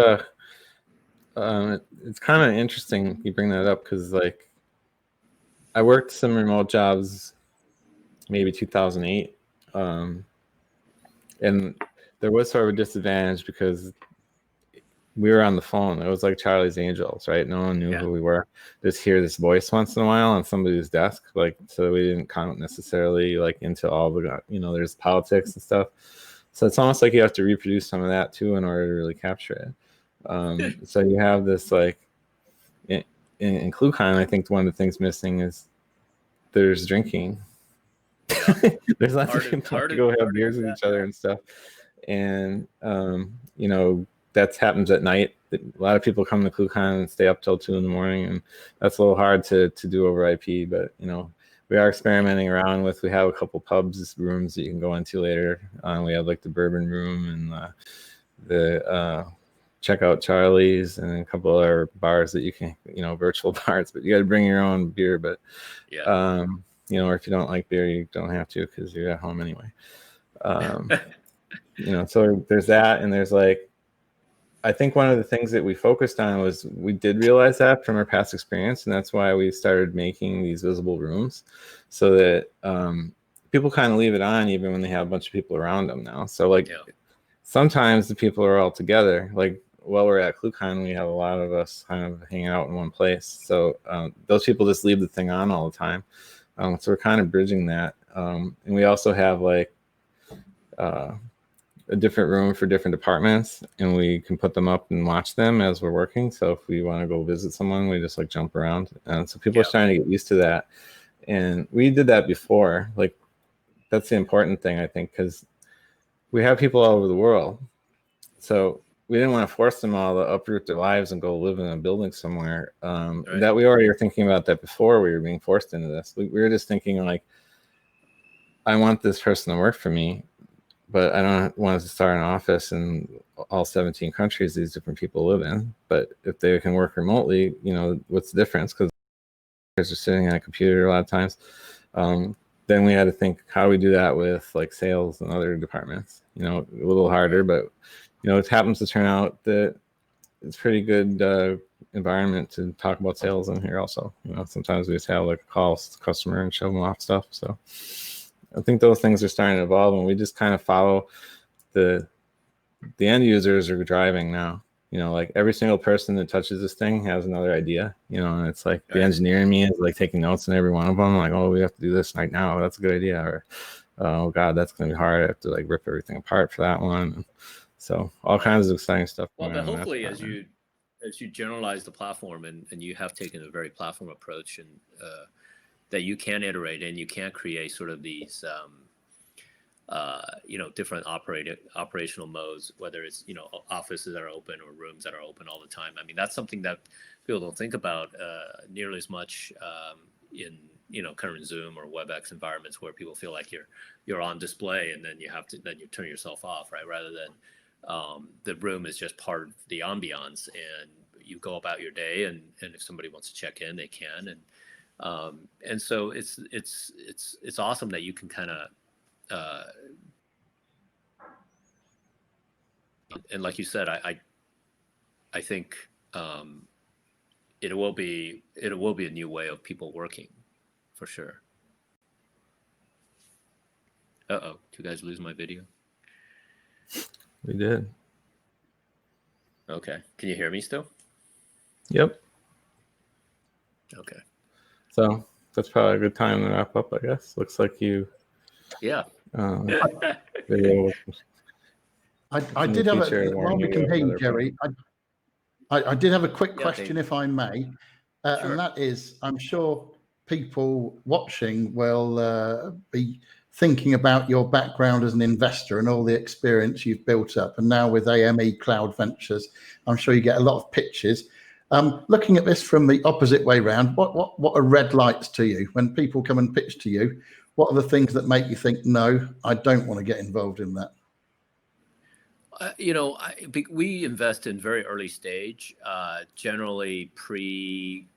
it's kind of interesting you bring that up, because, like, I worked some remote jobs maybe 2008, and there was sort of a disadvantage because we were on the phone. It was like Charlie's Angels, right? No one knew who we were. Just hear this voice once in a while on somebody's desk, like, so we didn't count necessarily like into all the there's politics and stuff. So it's almost like you have to reproduce some of that too in order to really capture it. So you have this, like, in ClueCon, I think one of the things missing is there's drinking. There's lots of people to go have beers with each other and stuff. And, you know, that happens at night. A lot of people come to ClueCon and stay up till 2 in the morning, and that's a little hard to do over IP. But, you know, we are experimenting around with, we have a couple pubs rooms that you can go into later. We have like the Bourbon Room and the Check Out Charlie's and a couple other bars that you can, you know, virtual bars, but you got to bring your own beer. But, Yeah. you know, or if you don't like beer, you don't have to because you're at home anyway. You know, so there's that, and there's like, I think one of the things that we focused on was we did realize that from our past experience, and that's why we started making these visible rooms so that people kind of leave it on even when they have a bunch of people around them now. So like sometimes the people are all together. Like while we're at ClueCon, we have a lot of us kind of hanging out in one place. So those people just leave the thing on all the time. So we're kind of bridging that. And we also have like a different room for different departments, and we can put them up and watch them as we're working. So if we want to go visit someone, we just like jump around. And so people are starting to get used to that. And we did that before. Like that's the important thing, I think, because we have people all over the world. So we didn't want to force them all to uproot their lives and go live in a building somewhere. That we already were thinking about that before we were being forced into this. We were just thinking like, I want this person to work for me, but I don't want to start an office in all 17 countries these different people live in. But if they can work remotely, you know, what's the difference? Because they're just sitting on a computer a lot of times. Then we had to think, how do we do that with like sales and other departments? You know, a little harder, but you know, it happens to turn out that it's pretty good environment to talk about sales in here also. You know, sometimes we just have like a call to the customer and show them off stuff. So I think those things are starting to evolve, and we just kind of follow the end users are driving now. You know, like every single person that touches this thing has another idea, you know, and it's like the engineer in me is like taking notes on every one of them. Like, oh, we have to do this right now. That's a good idea. Or, oh God, that's going to be hard. I have to like rip everything apart for that one. So all kinds of exciting stuff. Well, but hopefully as you generalize the platform and you have taken a very platform approach, and that you can iterate and you can create sort of these, you know, different operational modes, whether it's, you know, offices that are open or rooms that are open all the time. I mean, that's something that people don't think about nearly as much in, you know, current Zoom or WebEx environments where people feel like you're on display and then you turn yourself off, right? Rather than the room is just part of the ambiance, and you go about your day, and if somebody wants to check in, they can, and so it's awesome that you can kind of and like you said, I think it will be a new way of people working, for sure. Did you guys lose my video? We did. Okay. Can you hear me still? Yep. Okay. So that's probably a good time to wrap up, I guess. Looks like you. Yeah. Video. I did have while we can hear you, Jerry, I did have a quick question, if I may. Sure. And that is, I'm sure people watching will be thinking about your background as an investor and all the experience you've built up. And now with AME Cloud Ventures, I'm sure you get a lot of pitches. Looking at this from the opposite way round, what are red lights to you? When people come and pitch to you, what are the things that make you think, no, I don't want to get involved in that? You know, we invest in very early stage, generally kind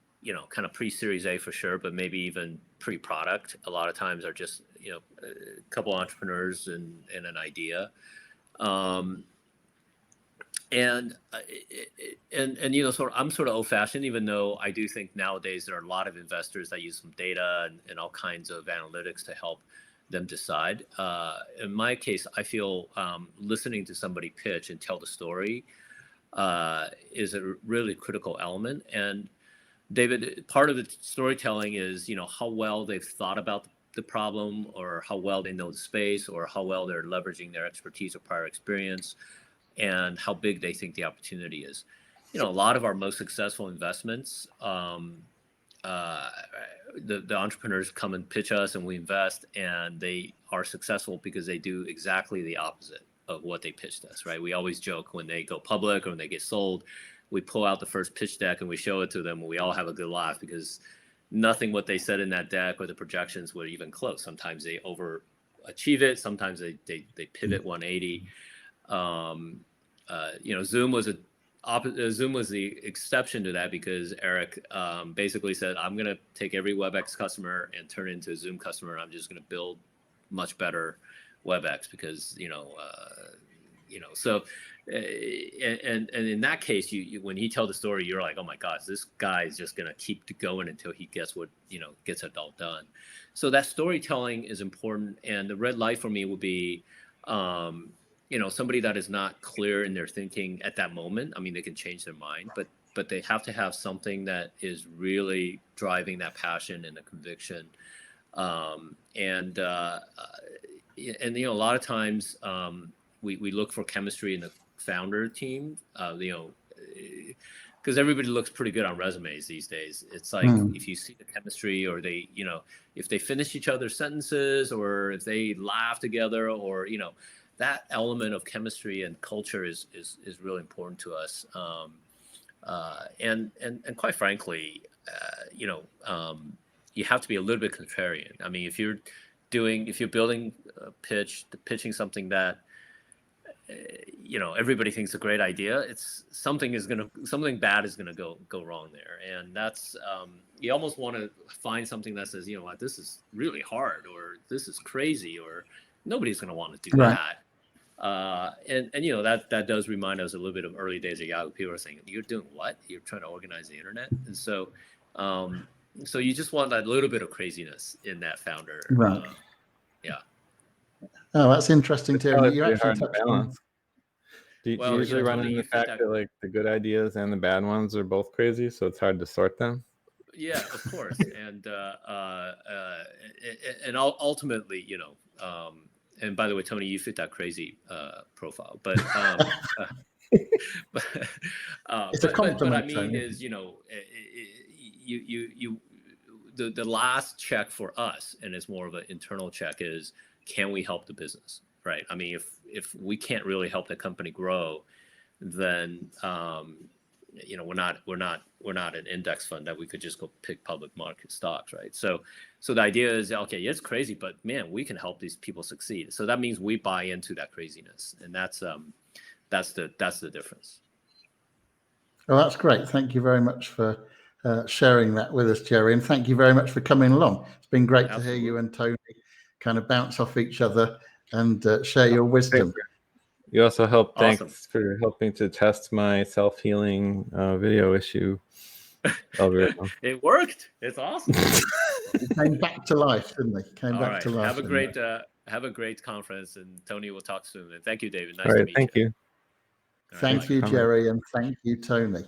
of pre-Series A for sure, but maybe even pre-product. A lot of times are just, you know, a couple entrepreneurs and an idea. And you know, I'm sort of old-fashioned, even though I do think nowadays there are a lot of investors that use some data and all kinds of analytics to help them decide. In my case, I feel listening to somebody pitch and tell the story is a really critical element. And David, part of the storytelling is, you know, how well they've thought about the problem, or how well they know the space, or how well they're leveraging their expertise or prior experience, and how big they think the opportunity is. a lot of our most successful investments, the entrepreneurs come and pitch us and we invest, and they are successful because they do exactly the opposite of what they pitched us, right? We always joke when they go public or when they get sold, we pull out the first pitch deck and we show it to them, and we all have a good laugh because nothing what they said in that deck or the projections were even close. Sometimes they overachieve it. Sometimes they pivot 180. Zoom was the exception to that because Eric basically said, I'm going to take every WebEx customer and turn it into a Zoom customer. And I'm just going to build much better WebEx because, so, and in that case, you when he tells the story, you're like, oh my gosh, this guy is just going to keep going until he gets it all done. So that storytelling is important. And the red light for me would be, somebody that is not clear in their thinking at that moment. I mean, they can change their mind, but they have to have something that is really driving that passion and the conviction. And a lot of times we look for chemistry in the founder team, because everybody looks pretty good on resumes these days. It's like if you see the chemistry, or they, if they finish each other's sentences, or if they laugh together, or that element of chemistry and culture is really important to us. And quite frankly, you have to be a little bit contrarian. I mean, if you're building a pitching something that, everybody thinks a great idea, it's something bad is gonna go wrong there. And that's, you almost want to find something that says, this is really hard, or this is crazy, or nobody's gonna want to do that. And that does remind us a little bit of early days of Yahoo. People are saying, you're doing what? You're trying to organize the internet? And so so you just want that little bit of craziness in that founder. Right. Yeah. Oh, that's interesting too. It's You really actually hard to touched on. balance. Do you usually run into the fact that like the good ideas and the bad ones are both crazy, so it's hard to sort them? Yeah, of course. And ultimately, and by the way, Tony, you fit that crazy profile. But it's a compliment. But I mean, is the last check for us, and it's more of an internal check, is can we help the business, right? I mean, if we can't really help the company grow, then we're not an index fund that we could just go pick public market stocks, right? So the idea is, okay, it's crazy, but man, we can help these people succeed. So that means we buy into that craziness, and that's the difference. Oh, that's great. Thank you very much for sharing that with us, Jerry, and thank you very much for coming along. It's been great to hear you and Tony kind of bounce off each other and share your wisdom. You also helped. Awesome. Thanks for helping to test my self-healing video issue algorithm. It worked. It's awesome. He came back to life, didn't he? Came back to life. Have a great conference, and Tony, will talk soon. And thank you, David. Nice All right, to meet thank you. Thank you, Jerry, and thank you, Tony.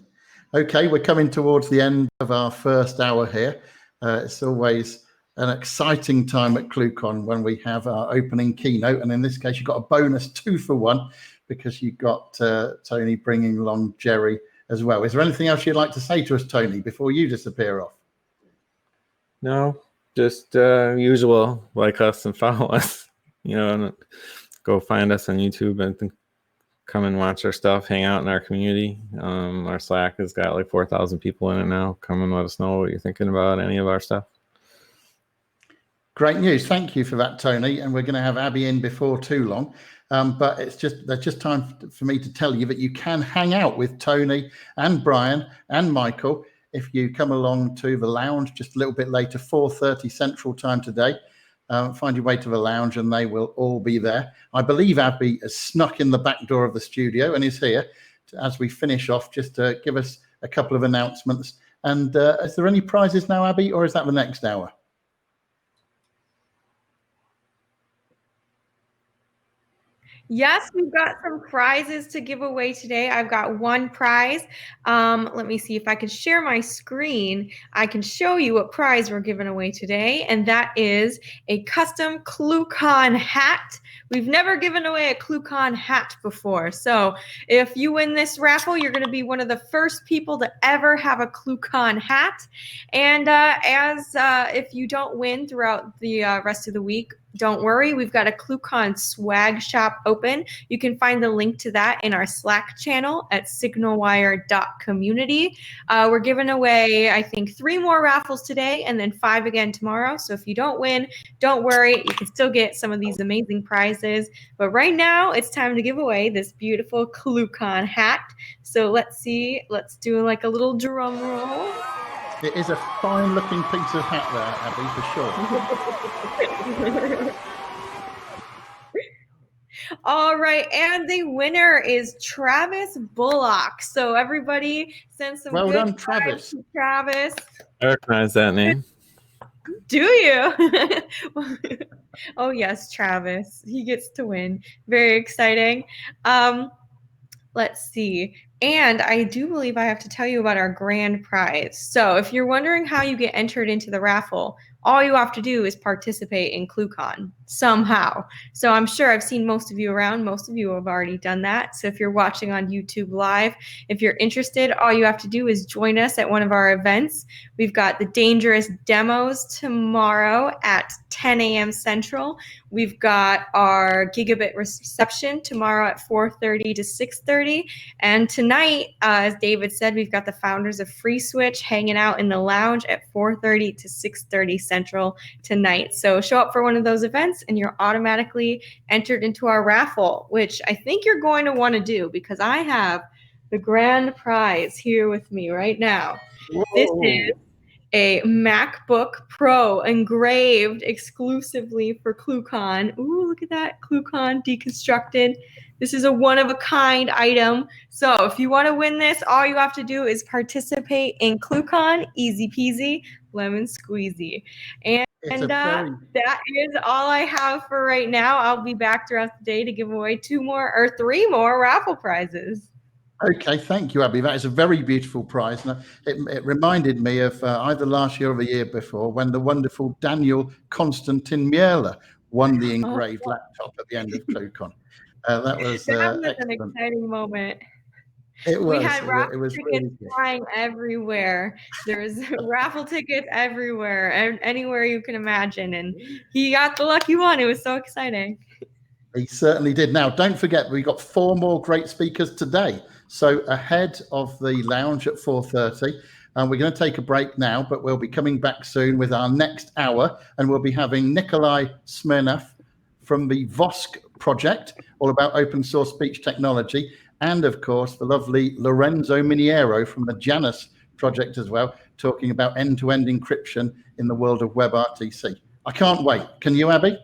Okay, we're coming towards the end of our first hour here. It's always an exciting time at ClueCon when we have our opening keynote, and in this case, you've got a bonus 2-for-1 because you've got Tony bringing along Jerry as well. Is there anything else you'd like to say to us, Tony, before you disappear off? No, just usual, like us and follow us, and go find us on YouTube and come and watch our stuff, hang out in our community. Our Slack has got like 4,000 people in it now. Come and let us know what you're thinking about any of our stuff. Great news. Thank you for that, Tony. And we're going to have Abby in before too long. But there's just time for me to tell you that you can hang out with Tony and Brian and Michael if you come along to the lounge just a little bit later, 4:30 Central Time today. Find your way to the lounge and they will all be there. I believe Abby has snuck in the back door of the studio and is here as we finish off, just to give us a couple of announcements. And is there any prizes now, Abby, or is that the next hour? Yes, we've got some prizes to give away today. I've got one prize. Let me see if I can share my screen. I can show you what prize we're giving away today, and that is a custom ClueCon hat. We've never given away a ClueCon hat before. So if you win this raffle, you're going to be one of the first people to ever have a ClueCon hat. And if you don't win throughout the rest of the week, don't worry, we've got a ClueCon swag shop open. You can find the link to that in our Slack channel at signalwire.community. We're giving away, I think, 3 more raffles today and then 5 again tomorrow. So if you don't win, don't worry. You can still get some of these amazing prizes. But right now, it's time to give away this beautiful ClueCon hat. So let's see. Let's do like a little drum roll. It is a fine-looking piece of hat there, Abby, for sure. All right, and the winner is Travis Bullock. So everybody send some Well good done, Travis. to Travis. I recognize that name. Do you? Oh yes, Travis. He gets to win. Very exciting. Let's see. And I do believe I have to tell you about our grand prize. So if you're wondering how you get entered into the raffle, all you have to do is participate in ClueCon somehow. So I'm sure I've seen most of you around. Most of you have already done that. So if you're watching on YouTube Live, if you're interested, all you have to do is join us at one of our events. We've got the Dangerous Demos tomorrow at 10 a.m. Central. We've got our Gigabit reception tomorrow at 4:30 to 6:30. And tonight, as David said, we've got the founders of FreeSWITCH hanging out in the lounge at 4:30 to 6:30 Central tonight. So show up for one of those events and you're automatically entered into our raffle, which I think you're going to want to do because I have the grand prize here with me right now. Whoa. This is a MacBook Pro engraved exclusively for ClueCon. Ooh, look at that, ClueCon Deconstructed. This is a one-of-a-kind item. So if you want to win this, all you have to do is participate in ClueCon, easy peasy, lemon squeezy. And that is all I have for right now. I'll be back throughout the day to give away 2 more or 3 more raffle prizes. Okay, thank you, Abby. That is a very beautiful prize. And it reminded me of either last year or the year before when the wonderful Daniel Konstantin Mierla won the engraved laptop at the end of ClueCon. That was an excellent. exciting moment. It was. We had raffle tickets really flying everywhere. There was raffle tickets everywhere, and anywhere you can imagine. And he got the lucky one. It was so exciting. He certainly did. Now, don't forget, we got 4 more great speakers today. So ahead of the lounge at 4:30, we're going to take a break now, but we'll be coming back soon with our next hour, and we'll be having Nikolai Smirnov from the Vosk project, all about open source speech technology, and of course, the lovely Lorenzo Miniero from the Janus project as well, talking about end-to-end encryption in the world of WebRTC. I can't wait. Can you, Abby?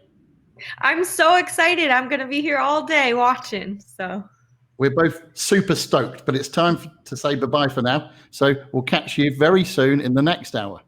I'm so excited. I'm going to be here all day watching. So we're both super stoked, but it's time to say bye-bye for now. So we'll catch you very soon in the next hour.